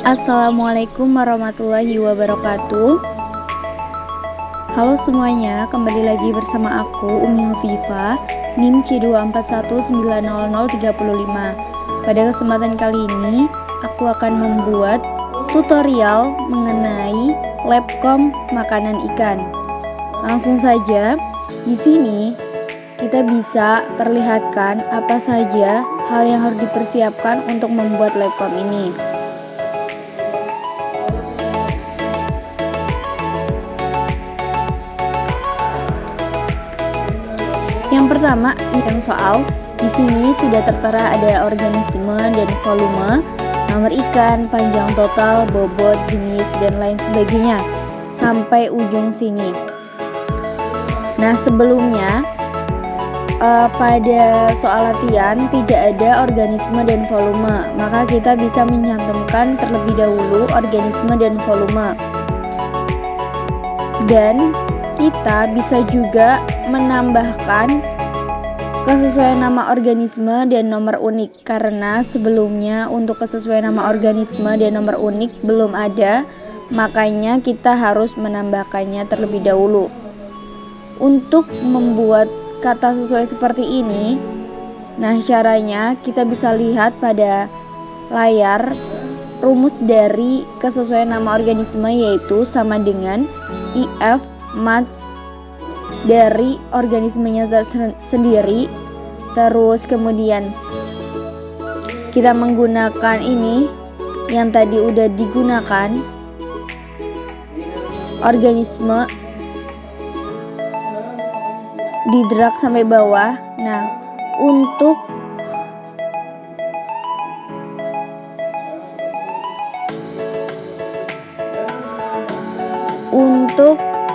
Assalamualaikum warahmatullahi wabarakatuh. Halo semuanya, kembali lagi bersama aku Umi Hovifa, NIM C241900035. Pada kesempatan kali ini, aku akan membuat tutorial mengenai labcom makanan ikan. Langsung saja, di sini kita bisa perlihatkan apa saja hal yang harus dipersiapkan untuk membuat labcom ini. Yang pertama, yang soal di sini sudah tertera ada organisme dan volume, nomor ikan, panjang total, bobot, jenis, dan lain sebagainya sampai ujung sini. Nah, sebelumnya pada soal latihan tidak ada organisme dan volume, maka kita bisa menyantumkan terlebih dahulu organisme dan volume. Dan kita bisa juga menambahkan kesesuaian nama organisme dan nomor unik, karena sebelumnya untuk kesesuaian nama organisme dan nomor unik belum ada, makanya kita harus menambahkannya terlebih dahulu. Untuk membuat kata sesuai seperti ini, nah caranya kita bisa lihat pada layar rumus dari kesesuaian nama organisme, yaitu sama dengan IF max dari organismenya sendiri, terus kemudian kita menggunakan ini yang tadi udah digunakan, organisme di drag sampai bawah. Nah, untuk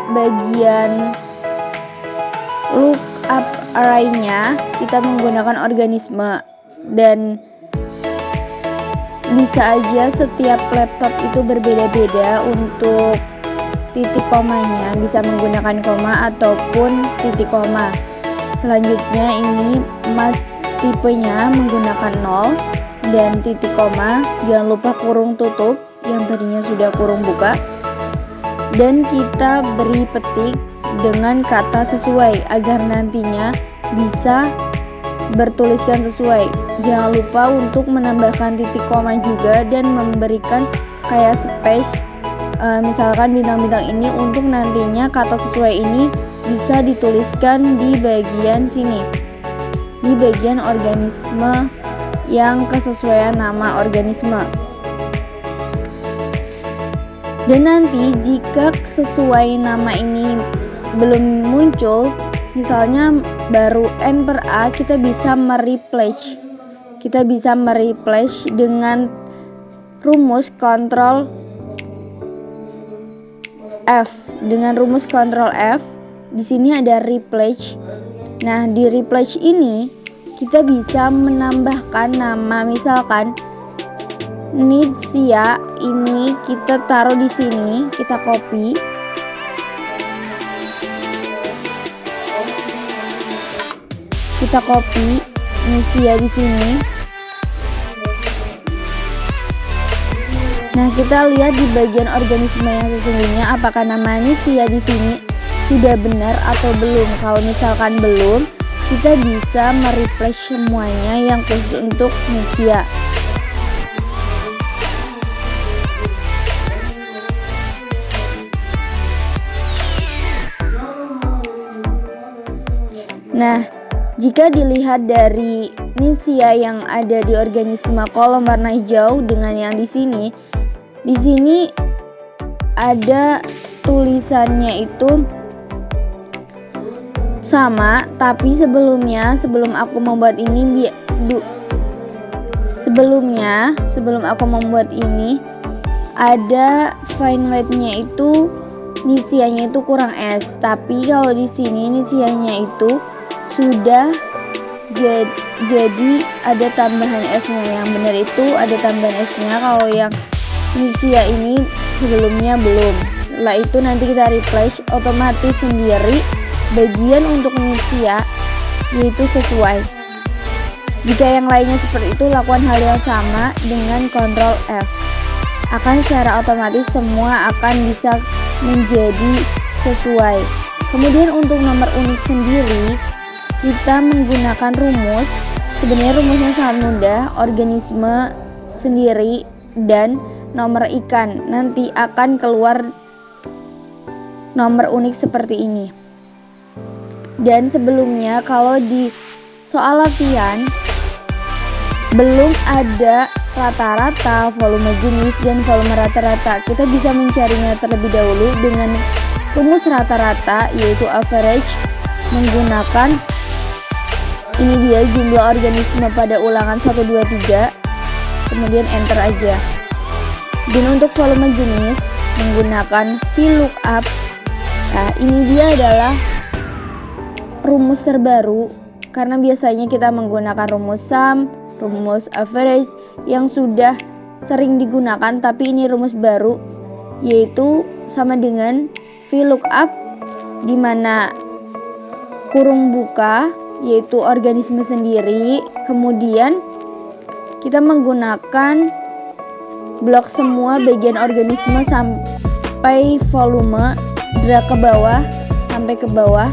bagian lookup array-nya kita menggunakan organisme, dan bisa aja setiap laptop itu berbeda-beda untuk titik komanya, bisa menggunakan koma ataupun titik koma. Selanjutnya ini mas tipenya menggunakan 0 dan titik koma, jangan lupa kurung tutup yang tadinya sudah kurung buka, dan kita beri petik dengan kata sesuai agar nantinya bisa bertuliskan sesuai. Jangan lupa untuk menambahkan titik koma juga dan memberikan kayak space, misalkan bintang-bintang ini, untuk nantinya kata sesuai ini bisa dituliskan di bagian sini, di bagian organisme yang kesesuaian nama organisme. Dan nanti jika sesuai nama ini belum muncul, misalnya baru N per A, kita bisa mereplace. Kita bisa mereplace dengan rumus Ctrl F. Dengan rumus Ctrl F, di sini ada replace. Nah, di replace ini kita bisa menambahkan nama, misalkan Nitsia ini kita taruh di sini, kita copy. Kita copy Nitsia di sini. Nah, kita lihat di bagian organisme yang sesungguhnya apakah nama Nitsia di sini sudah benar atau belum. Kalau misalkan belum, kita bisa mereplace semuanya yang khusus untuk Nitsia. Nah, jika dilihat dari Nitsia yang ada di organisme kolom warna hijau dengan yang di sini ada tulisannya itu sama, tapi sebelum aku membuat ini ada fine weight-nya itu Nitsianya itu kurang S, tapi kalau di sini Nitsianya itu sudah jadi ada tambahan S-nya. Yang benar itu ada tambahan S-nya, kalau yang Nitsia ini sebelumnya belum. Setelah itu nanti kita replace otomatis sendiri bagian untuk Nitsia, yaitu sesuai. Jika yang lainnya seperti itu, lakukan hal yang sama dengan Ctrl F. akan secara otomatis semua akan bisa menjadi sesuai. Kemudian untuk nomor unik sendiri, kita menggunakan rumus. Sebenarnya rumusnya sangat mudah, organisme sendiri dan nomor ikan. Nanti akan keluar nomor unik seperti ini. Dan sebelumnya kalau di soal latihan belum ada rata-rata, volume jenis, dan volume rata-rata. Kita bisa mencarinya terlebih dahulu dengan rumus rata-rata, yaitu average, menggunakan ini dia jumlah organisme pada ulangan 1, 2, 3, kemudian enter aja. Dan untuk volume jenis menggunakan VLOOKUP. Nah, ini dia adalah rumus terbaru, karena biasanya kita menggunakan rumus sum, rumus average yang sudah sering digunakan, tapi ini rumus baru, yaitu sama dengan VLOOKUP, di mana kurung buka yaitu organisme sendiri, kemudian kita menggunakan blok semua bagian organisme sampai volume, drag ke bawah sampai ke bawah.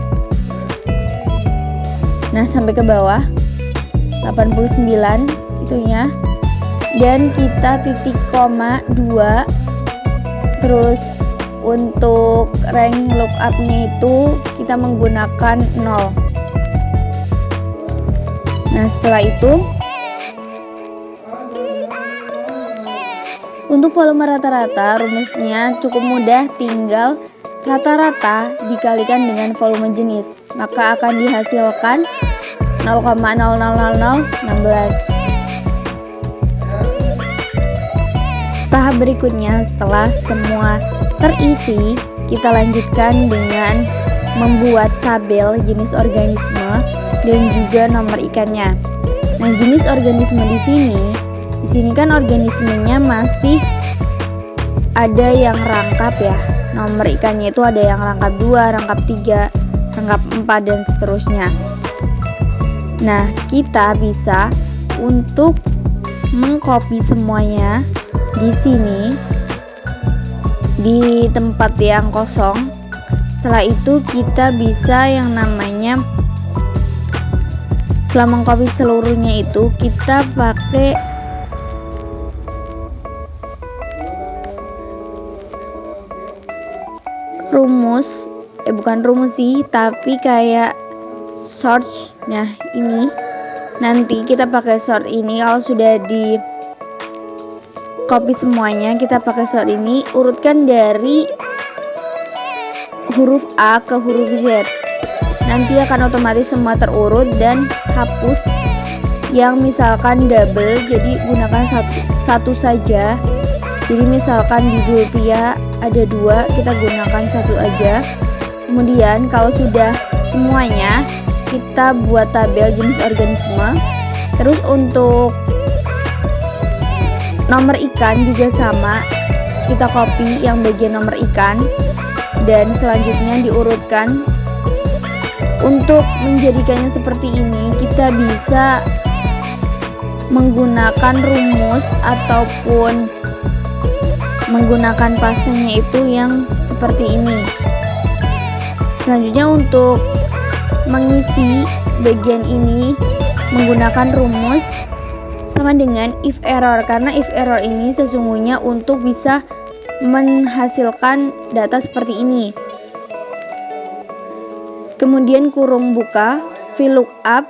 Nah, sampai ke bawah 89 itunya, dan kita titik koma 2. Terus untuk rank lookup-nya itu kita menggunakan 0. Nah, setelah itu untuk volume rata-rata rumusnya cukup mudah, tinggal rata-rata dikalikan dengan volume jenis, maka akan dihasilkan 0,000016. Tahap berikutnya setelah semua terisi, kita lanjutkan dengan membuat tabel jenis organisme dan juga nomor ikannya. Nah, jenis organisme di sini kan organismenya masih ada yang rangkap ya. Nomor ikannya itu ada yang rangkap 2, rangkap 3, rangkap 4 dan seterusnya. Nah, kita bisa untuk mengcopy semuanya di sini di tempat yang kosong. Setelah itu kita bisa yang namanya, setelah mengcopy seluruhnya itu kita pakai rumus, bukan rumus sih, tapi kayak search. Nah, ini nanti kita pakai sort ini. Kalau sudah di copy semuanya, kita pakai sort ini, urutkan dari huruf A ke huruf Z. Nanti akan otomatis semua terurut, dan hapus yang misalkan double, jadi gunakan satu saja. Jadi misalkan di Dulpia ada 2, kita gunakan 1 aja. Kemudian kalau sudah semuanya, kita buat tabel jenis organisme. Terus untuk nomor ikan juga sama, kita copy yang bagian nomor ikan dan selanjutnya diurutkan. Untuk menjadikannya seperti ini, kita bisa menggunakan rumus ataupun menggunakan pastanya itu yang seperti ini. Selanjutnya untuk mengisi bagian ini menggunakan rumus sama dengan if error, karena if error ini sesungguhnya untuk bisa menghasilkan data seperti ini. Kemudian kurung buka VLOOKUP,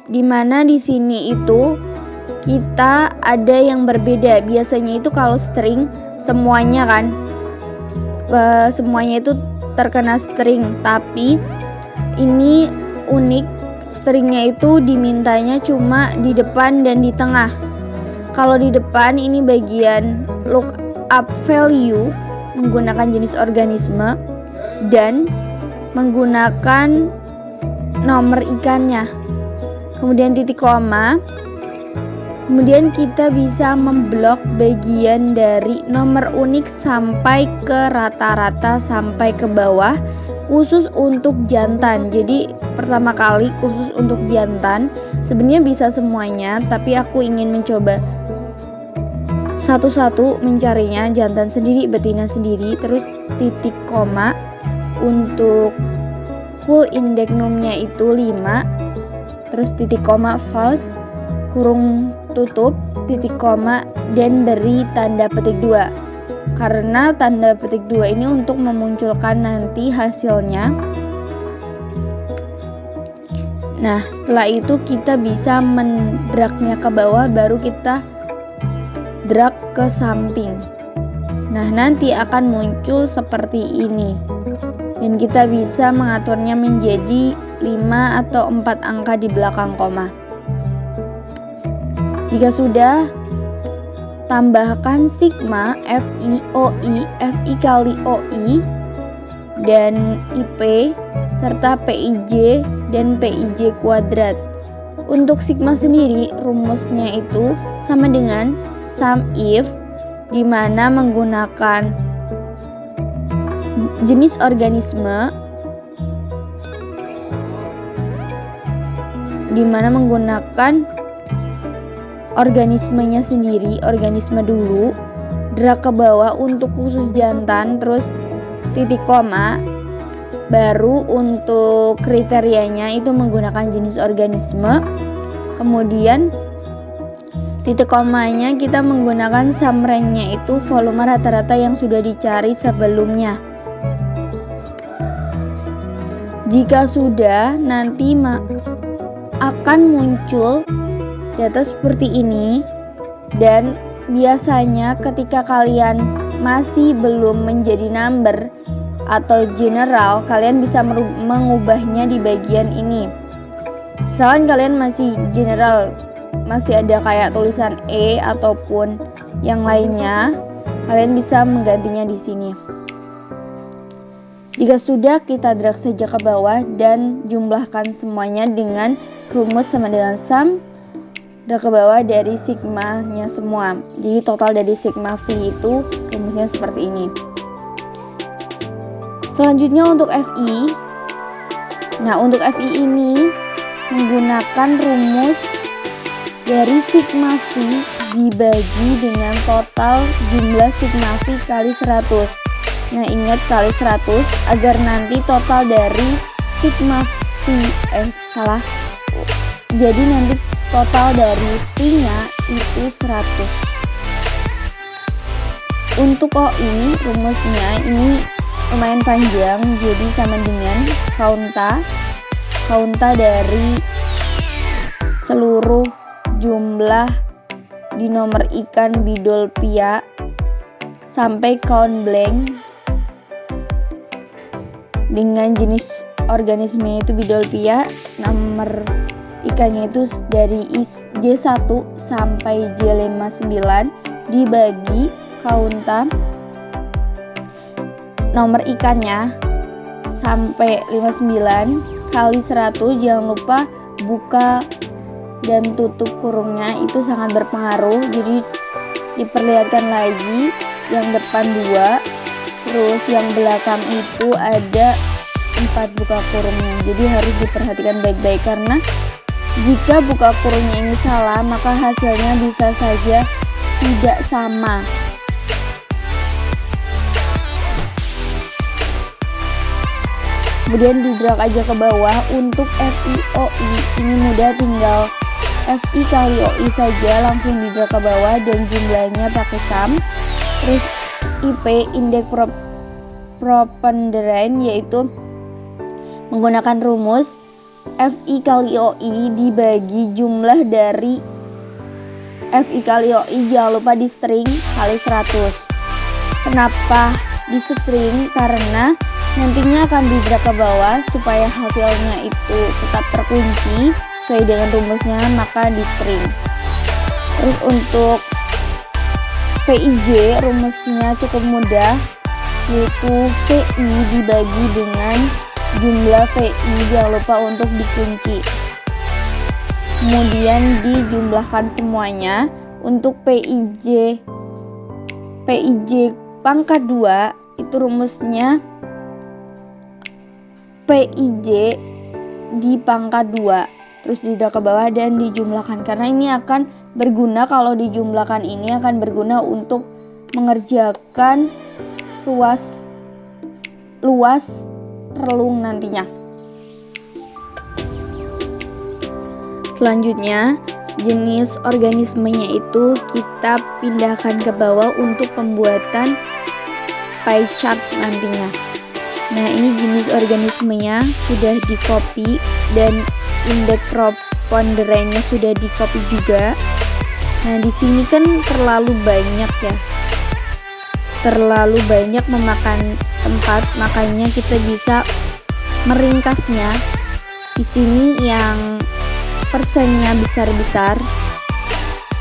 di mana di sini itu kita ada yang berbeda. Biasanya itu kalau string semuanya kan semuanya itu terkena string, tapi ini unik, stringnya itu dimintanya cuma di depan dan di tengah. Kalau di depan ini bagian lookup value menggunakan jenis organisme dan menggunakan nomor ikannya, kemudian titik koma. Kemudian kita bisa memblok bagian dari nomor unik sampai ke rata-rata sampai ke bawah, khusus untuk jantan. Jadi pertama kali khusus untuk jantan. Sebenarnya bisa semuanya, tapi aku ingin mencoba satu-satu mencarinya, jantan sendiri, betina sendiri, terus titik koma. Untuk whole index numnya itu 5, terus titik koma false, kurung tutup, titik koma, dan beri tanda petik 2. Karena tanda petik 2 ini untuk memunculkan nanti hasilnya. Nah, setelah itu kita bisa mendragnya ke bawah, baru kita drag ke samping. Nah, nanti akan muncul seperti ini. Dan kita bisa mengaturnya menjadi 5 atau 4 angka di belakang koma. Jika sudah, tambahkan sigma FI kali OI dan IP serta PIJ dan PIJ kuadrat. Untuk sigma sendiri rumusnya itu sama dengan sum if, di mana menggunakan jenis organisme, di mana menggunakan organismenya sendiri, organisme dulu, drag ke bawah untuk khusus jantan, terus titik koma, baru untuk kriterianya itu menggunakan jenis organisme, kemudian titik komanya kita menggunakan sum rank-nya itu volume rata-rata yang sudah dicari sebelumnya. Jika sudah, nanti akan muncul data seperti ini, dan biasanya ketika kalian masih belum menjadi number atau general, kalian bisa mengubahnya di bagian ini. Misalkan kalian masih general, masih ada kayak tulisan E ataupun yang lainnya, kalian bisa menggantinya di sini. Jika sudah, kita drag saja ke bawah dan jumlahkan semuanya dengan rumus sama dengan sum, drag ke bawah dari sigma-nya semua. Jadi total dari sigma V itu rumusnya seperti ini. Selanjutnya untuk FI. Nah, untuk FI ini menggunakan rumus dari sigma V dibagi dengan total jumlah sigma V kali 100. Nah, ingat kali 100 agar nanti total dari sigma V jadi nanti total dari V-nya itu 100. Untuk OI rumusnya ini lumayan panjang, jadi sama dengan kaunta dari seluruh jumlah di nomor ikan Bidolpia sampai count blank dengan jenis organismenya itu Bidolpia, nomor ikannya itu dari J1 sampai J59 dibagi kaunta nomor ikannya sampai 59 kali 100. Jangan lupa buka dan tutup kurungnya, itu sangat berpengaruh. Jadi diperlihatkan lagi yang depan 2, terus yang belakang itu ada 4 buka kurungnya. Jadi harus diperhatikan baik-baik, karena jika buka kurungnya ini salah, maka hasilnya bisa saja tidak sama. Kemudian di drag aja ke bawah. Untuk FIOI ini mudah, tinggal FI kali OI saja, langsung di drag ke bawah dan jumlahnya pakai sum. Terus IP indeks preponderant, yaitu menggunakan rumus FI kali OI dibagi jumlah dari FI kali OI, jangan lupa di string kali 100. Kenapa di string? Karena nantinya akan di drag ke bawah supaya hasilnya itu tetap terkunci sesuai dengan rumusnya, maka di string. Terus untuk PIJ rumusnya cukup mudah, yaitu PI dibagi dengan jumlah VI, jangan lupa untuk dikunci. Kemudian dijumlahkan semuanya. Untuk PIJ pangkat 2 itu rumusnya PIJ di pangkat 2, terus di drag ke bawah dan dijumlahkan, karena ini akan berguna kalau dijumlahkan ini akan berguna untuk mengerjakan luas relung nantinya. Selanjutnya, jenis organismenya itu kita pindahkan ke bawah untuk pembuatan pie chart nantinya. Nah, ini jenis organismenya sudah di copy dan indeks preponderannya sudah di copy juga. Nah, di sini kan terlalu banyak ya. Terlalu banyak memakan tempat, makanya kita bisa meringkasnya. Di sini yang persennya besar-besar,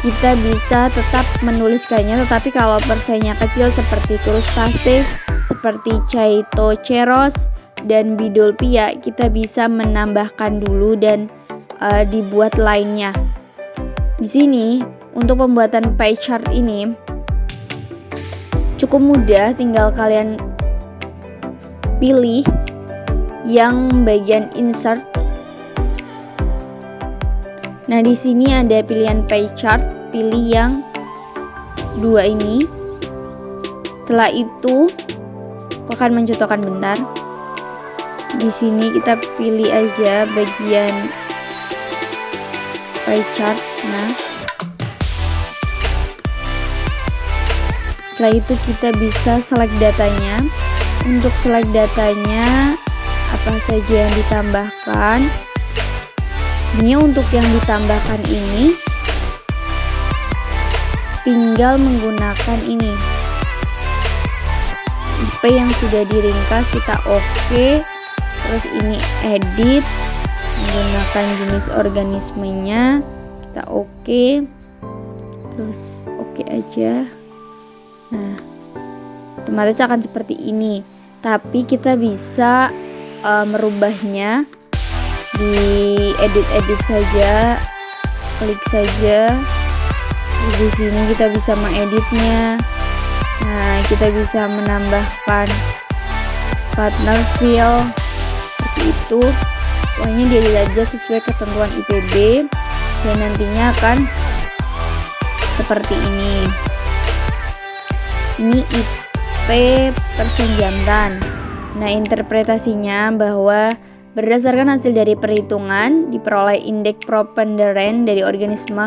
kita bisa tetap menuliskannya, tetapi kalau persennya kecil seperti krustase, seperti Chaetoceros dan Bidolpia, kita bisa menambahkan dulu dan dibuat lainnya. Di sini untuk pembuatan pie chart ini cukup mudah, tinggal kalian pilih yang bagian insert. Nah, di sini ada pilihan pie chart, pilih yang dua ini. Setelah itu, aku akan mencontohkan bentar. Di sini kita pilih aja bagian pie chart. Nah, setelah itu kita bisa select datanya. Untuk select datanya, apa saja yang ditambahkan. Ini untuk yang ditambahkan ini tinggal menggunakan ini IP yang sudah diringkas, kita oke. Terus ini edit, menggunakan jenis organismenya, kita oke. Terus oke aja. Nah, otomatis akan seperti ini. Tapi kita bisa merubahnya di edit saja, klik saja. Di sini kita bisa mengeditnya. Nah, kita bisa menambahkan partner fill seperti itu. Pokoknya diedit aja sesuai ketentuan IPB dan nantinya akan seperti ini. Ini IP persen jantan. Nah, interpretasinya bahwa berdasarkan hasil dari perhitungan, diperoleh indeks preponderan dari organisme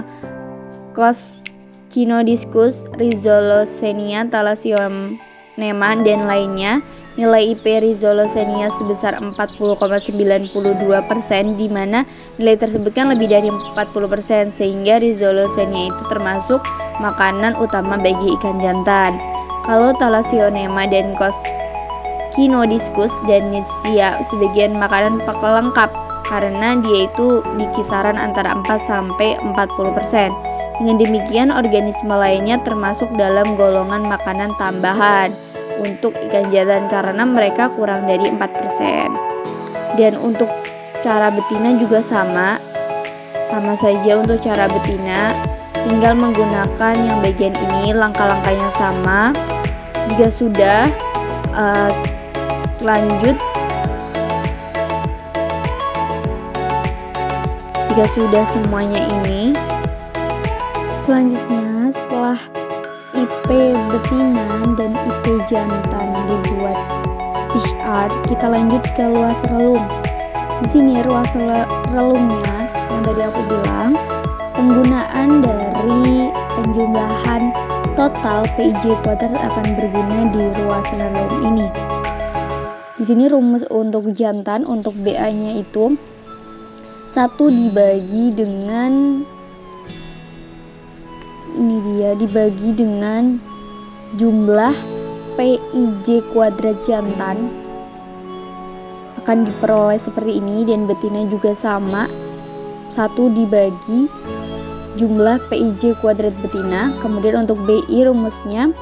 Coscinodiscus, Rhizolocenia, Thalassionema, dan lainnya. Nilai IP Rhizolocenia sebesar 40,92%, di mana nilai tersebut kan lebih dari 40%, sehingga Rhizolocenia itu termasuk makanan utama bagi ikan jantan. Kalau Thalassionema dan Coscinodiscus dan Nisia sebagian makanan pelengkap karena dia itu di kisaran antara 4-40%. Dengan demikian organisme lainnya termasuk dalam golongan makanan tambahan untuk ikan jantan karena mereka kurang dari 4%. Dan untuk cara betina juga sama saja. Untuk cara betina tinggal menggunakan yang bagian ini, langkah-langkahnya sama. Jika sudah lanjut, jika sudah semuanya ini, selanjutnya setelah IP betina dan IP jantan dibuat fish art, kita lanjut ke luas relung. Di sini ruas relungnya yang tadi aku bilang, penggunaan dari penjumlahan total PIJ kuadrat akan berguna di ruas relung ini. Di sini rumus untuk jantan, untuk BA-nya itu 1 dibagi dengan dibagi dengan jumlah PIJ kuadrat jantan akan diperoleh seperti ini, dan betina juga sama, 1 dibagi jumlah PIJ kuadrat betina. Kemudian untuk BI rumusnya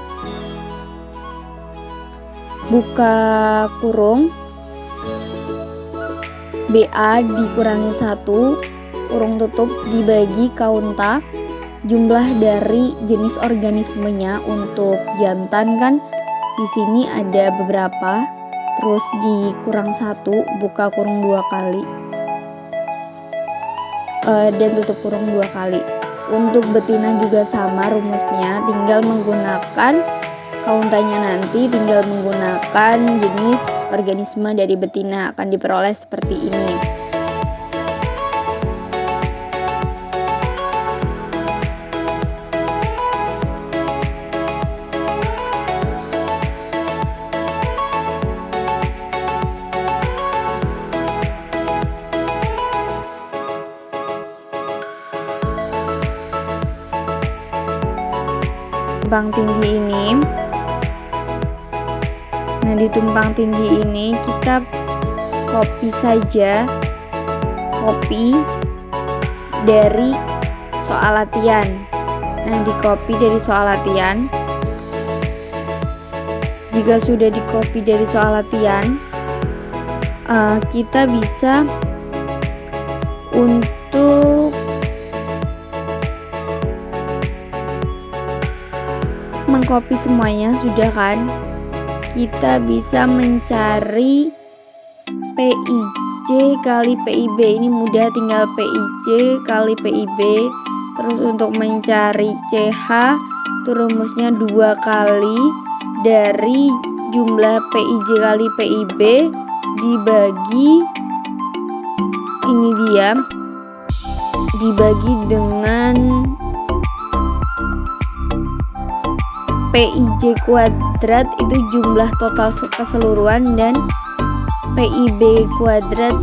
buka kurung BA dikurangi 1 kurung tutup dibagi kaunta jumlah dari jenis organismenya. Untuk jantan kan di sini ada beberapa, terus dikurang 1 buka kurung 2 kali dan tutup kurung 2 kali. Untuk betina juga sama rumusnya, tinggal menggunakan kauntanya nanti tinggal menggunakan jenis organisme dari betina akan diperoleh seperti ini. Tumpang tinggi ini. Nah, di tumpang tinggi ini kita copy saja dari soal latihan. Nah, di copy dari soal latihan. Jika sudah di copy dari soal latihan, kita bisa untuk mengcopy semuanya, sudah kan? Kita bisa mencari PIJ kali PIB. Ini mudah, tinggal PIJ kali PIB. Terus untuk mencari CH itu rumusnya 2 kali dari jumlah PIJ kali PIB dibagi, ini dia, dibagi dengan PIJ kuadrat itu jumlah total keseluruhan, dan PIB kuadrat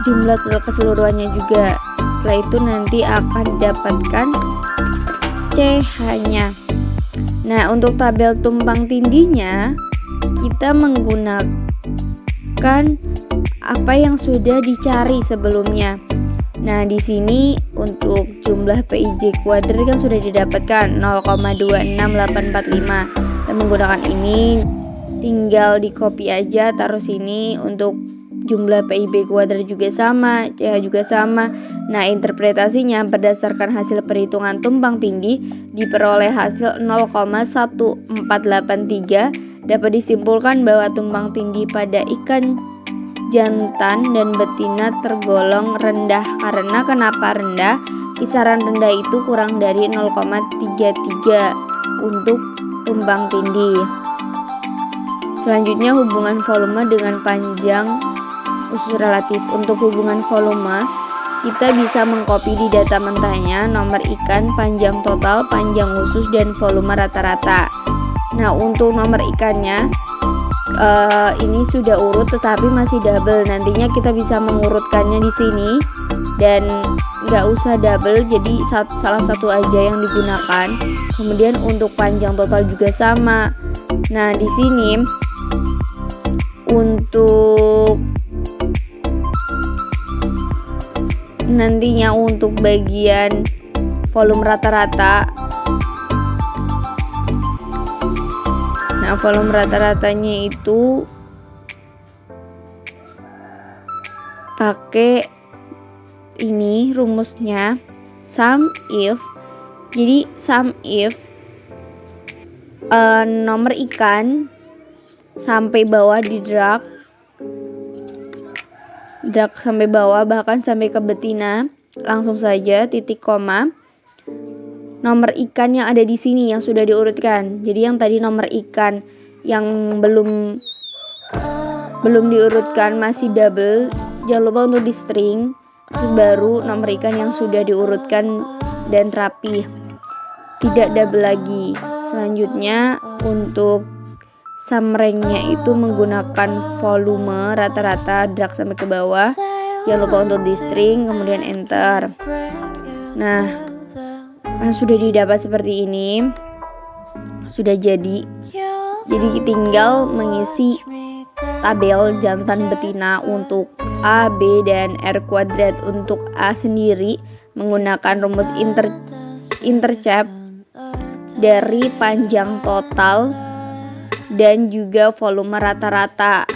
jumlah total keseluruhannya juga. Setelah itu nanti akan didapatkan CH-nya. Nah, untuk tabel tumpang tindihnya kita menggunakan apa yang sudah dicari sebelumnya. Nah, di sini untuk jumlah PIJ kuadrat kan sudah didapatkan 0,26845. Kita menggunakan ini, tinggal di copy aja, taruh sini. Untuk jumlah PIB kuadrat juga sama, CH juga sama. Nah, interpretasinya berdasarkan hasil perhitungan tumpang tindih diperoleh hasil 0,1483. Dapat disimpulkan bahwa tumpang tindih pada ikan jantan dan betina tergolong rendah. Karena kenapa rendah? Kisaran rendah itu kurang dari 0,33 untuk tumpang tindih. Selanjutnya hubungan volume dengan panjang usus relatif. Untuk hubungan volume kita bisa mengcopy di data mentahnya nomor ikan, panjang total, panjang usus, dan volume rata-rata. Nah, untuk nomor ikannya ini sudah urut tetapi masih double. Nantinya kita bisa mengurutkannya di sini dan nggak usah double, jadi salah satu aja yang digunakan. Kemudian untuk panjang total juga sama. Nah, di sini untuk nantinya untuk bagian volume rata-rata, nah volume rata-ratanya itu pakai ini rumusnya sum if. Jadi sum if nomor ikan sampai bawah di drag sampai bawah, bahkan sampai ke betina, langsung saja titik koma. Nomor ikan yang ada di sini yang sudah diurutkan. Jadi yang tadi nomor ikan yang belum diurutkan masih double, jangan lupa untuk di string. Terus baru nomor ikan yang sudah diurutkan dan rapi, tidak double lagi. Selanjutnya untuk sum rank-nya itu menggunakan volume rata-rata, drag sampai ke bawah. Jangan lupa untuk di string, kemudian enter. Nah, sudah didapat seperti ini, sudah jadi tinggal mengisi tabel jantan betina untuk A, B, dan R kuadrat. Untuk A sendiri menggunakan rumus intercept dari panjang total dan juga volume rata-rata.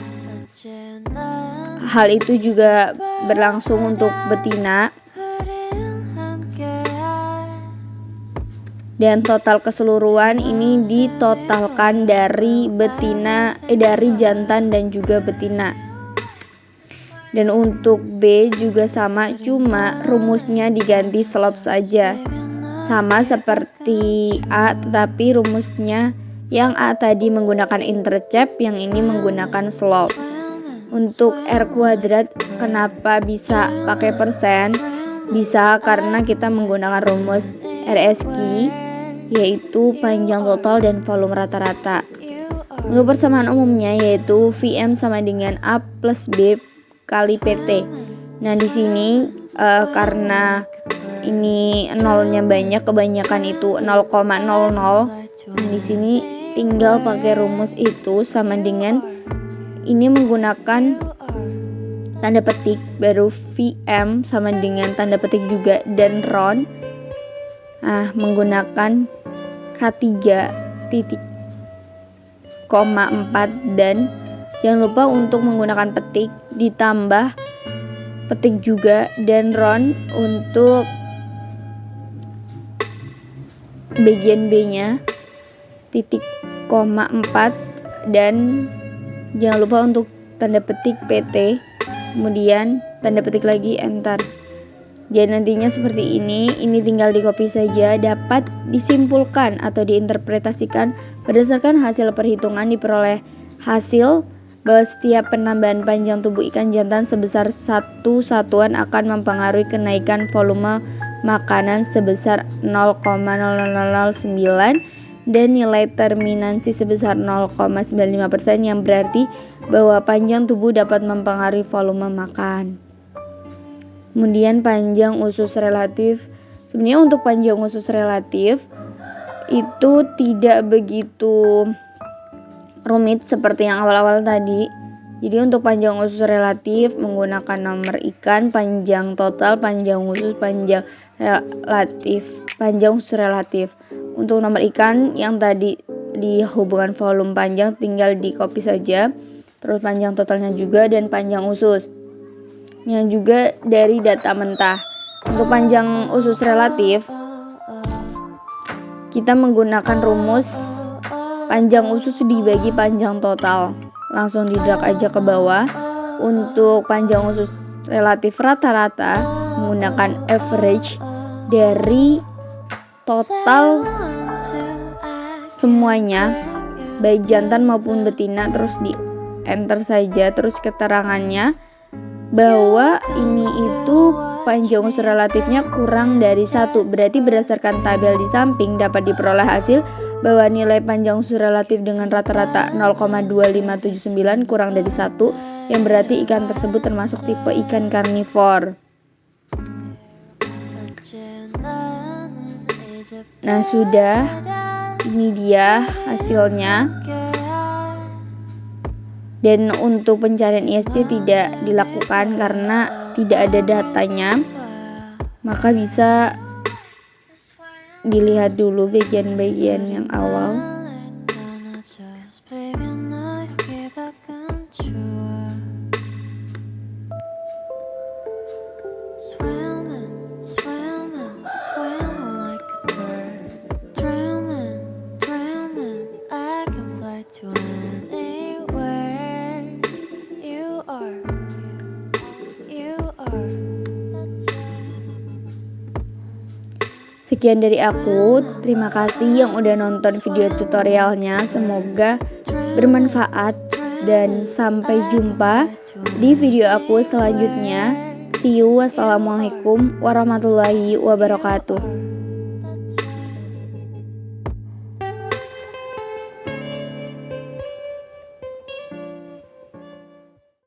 Hal itu juga berlangsung untuk betina. Dan total keseluruhan ini ditotalkan dari dari jantan dan juga betina. Dan untuk B juga sama, cuma rumusnya diganti slop saja. sama seperti A, tetapi rumusnya yang A tadi menggunakan intercept, yang ini menggunakan slope. Untuk R kuadrat kenapa bisa pakai persen? Bisa karena kita menggunakan rumus RSQ, yaitu panjang total dan volume rata-rata. Untuk persamaan umumnya yaitu Vm sama dengan A plus B kali PT. Nah di sini karena ini nolnya banyak, kebanyakan itu 0,00. Di sini tinggal pakai rumus itu sama dengan ini menggunakan tanda petik, baru Vm sama dengan tanda petik juga, dan round menggunakan K3 titik 4, dan jangan lupa untuk menggunakan petik ditambah petik juga dan round untuk bagian B nya titik 4, dan jangan lupa untuk tanda petik PT, kemudian tanda petik lagi enter. Dan nantinya seperti ini tinggal di copy saja. Dapat disimpulkan atau diinterpretasikan berdasarkan hasil perhitungan. Diperoleh hasil bahwa setiap penambahan panjang tubuh ikan jantan sebesar 1 satuan akan mempengaruhi kenaikan volume makanan sebesar 0,0009 dan nilai terminasi sebesar 0,95%, yang berarti bahwa panjang tubuh dapat mempengaruhi volume makan. Kemudian panjang usus relatif. Sebenarnya untuk panjang usus relatif itu tidak begitu rumit seperti yang awal-awal tadi. Jadi untuk panjang usus relatif menggunakan nomor ikan, panjang total, panjang usus, panjang relatif, panjang usus relatif. Untuk nomor ikan yang tadi di hubungan volume panjang tinggal di copy saja. Terus panjang totalnya juga dan panjang usus. Yang juga dari data mentah. Untuk panjang usus relatif kita menggunakan rumus panjang usus dibagi panjang total. Langsung di drag aja ke bawah. Untuk panjang usus relatif rata-rata menggunakan average dari total semuanya baik jantan maupun betina, terus di enter saja. Terus keterangannya bahwa ini itu panjang usus relatifnya kurang dari 1. Berarti berdasarkan tabel di samping dapat diperoleh hasil bahwa nilai panjang usus relatif dengan rata-rata 0,2579 kurang dari 1, yang berarti ikan tersebut termasuk tipe ikan karnivor. Nah sudah, ini dia hasilnya. Dan untuk pencarian ISC tidak dilakukan karena tidak ada datanya, maka bisa dilihat dulu bagian-bagian yang awal. Sekian dari aku, terima kasih yang udah nonton video tutorialnya, semoga bermanfaat dan sampai jumpa di video aku selanjutnya. See you, wassalamualaikum warahmatullahi wabarakatuh.